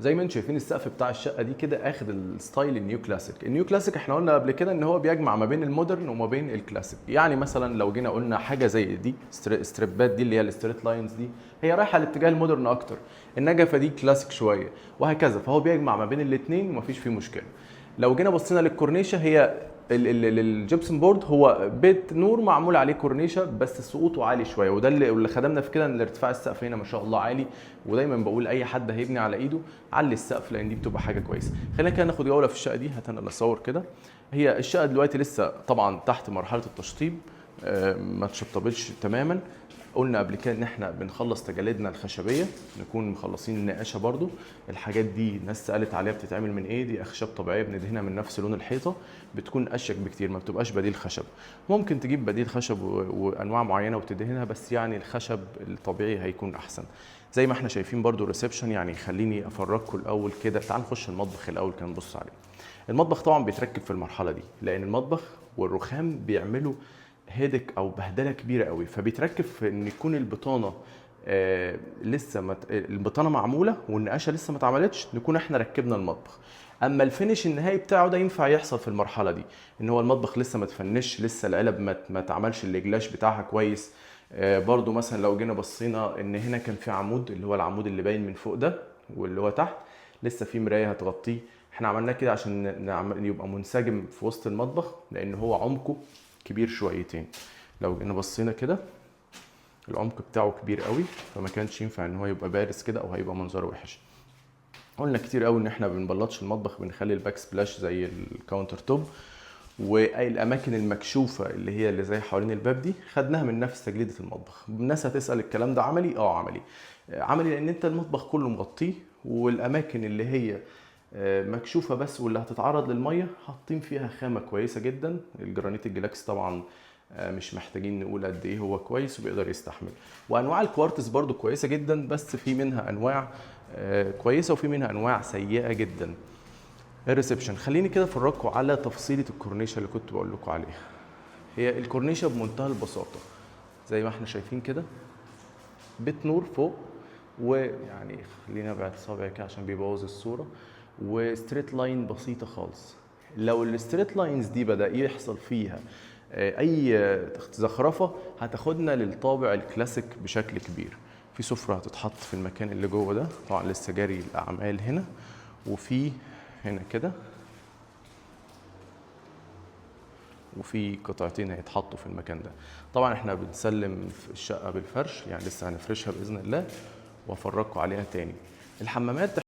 زي ما انتم شايفين السقف بتاع الشقه دي كده اخد الستايل النيو كلاسيك. النيو كلاسيك احنا قلنا قبل كده ان هو بيجمع ما بين المودرن وما بين الكلاسيك. يعني مثلا لو جينا قلنا حاجه زي دي ستريبات دي اللي هي الستريت لاينز دي، هي رايحه لاتجاه المودرن اكتر، النجفه دي كلاسيك شويه وهكذا. فهو بيجمع ما بين الاثنين ومفيش فيه مشكله. لو جينا بصينا للكورنيشه، هي الجبسن بورد هو بيت نور معمول عليه كورنيشه بس سقوطه عالي شويه، وده اللي خدمنا في كده ان ارتفاع السقف هنا ما شاء الله عالي. ودايما بقول اي حد هيبني على ايده علي السقف، لان دي بتبقى حاجه كويسه. خلينا كده ناخد جوله في الشقه دي. هتنقل اصور كده. هي الشقه دلوقتي لسه طبعا تحت مرحله التشطيب، ما تشطبتش تماما. قلنا قبل كده ان احنا بنخلص تجاليدنا الخشبيه، نكون مخلصين النقاشه برضو. الحاجات دي ناس سالت عليها بتتعمل من ايه، دي اخشاب طبيعيه بندهنها من نفس لون الحيطه، بتكون اشيك بكتير، ما بتبقاش بديل خشب. ممكن تجيب بديل خشب وانواع معينه وتدهنها، بس يعني الخشب الطبيعي هيكون احسن. زي ما احنا شايفين برضو الريسبشن. يعني خليني افرجكم الاول كده. تعال نخش المطبخ الاول كده نبص عليه. المطبخ طبعا بيتركب في المرحله دي، لان المطبخ والرخام بيعملوا هيدك او بهدله كبيره قوي. فبيتركب في ان يكون البطانه لسه البطانه معموله والنقاشه لسه ما اتعملتش، نكون احنا ركبنا المطبخ. اما الفينش النهائي بتاعه ده ينفع يحصل في المرحله دي، ان هو المطبخ لسه ما تفنش، لسه العلب ما اتعملش الجلاش بتاعها كويس. برضو مثلا لو جينا بصينا ان هنا كان في عمود، اللي هو العمود اللي باين من فوق ده واللي هو تحت لسه في مرايه هتغطيه. احنا عملناه كده عشان يبقى منسجم في وسط المطبخ، لان هو عمقه كبير شويتين. لو جينا بصينا كده العمق بتاعه كبير قوي، فما كانش ينفع ان هو يبقى بارز كده او هيبقى منظره وحش. قلنا كتير قوي ان احنا بنبلطش المطبخ، بنخلي الباك سبلاش زي الكاونتر توب. والاماكن المكشوفه اللي هي اللي زي حوالين الباب دي خدناها من نفس تجليده المطبخ. الناس هتسال الكلام ده عملي؟ عملي. عملي لان انت المطبخ كله مغطيه، والاماكن اللي هي مكشوفه بس واللي هتتعرض للميه حاطين فيها خامه كويسه جدا. الجرانيت الجلاكس طبعا مش محتاجين نقول قد ايه هو كويس وبيقدر يستحمل. وانواع الكوارتز برضو كويسه جدا، بس في منها انواع كويسه وفي منها انواع سيئه جدا. الريسبشن، خليني كده افرجكم على تفصيله الكورنيشه اللي كنت بقول لكم عليها. هي الكورنيشه بمنتهى البساطه زي ما احنا شايفين كده، بيت نور فوق، ويعني خلينا ابعد صابعي كده عشان بيبوظ الصوره، وستريت لاين بسيطه خالص. لو الستريت لاينز دي بدا يحصل فيها اي زخرفه هتاخدنا للطابع الكلاسيك بشكل كبير. في سفره هتتحط في المكان اللي جوه ده، طبعا لسه جاري الاعمال هنا. وفي هنا كده، وفي قطعتين هيتحطوا في المكان ده. طبعا احنا بنسلم في الشقه بالفرش، يعني لسه هنفرشها باذن الله وافرجكم عليها تاني. الحمامات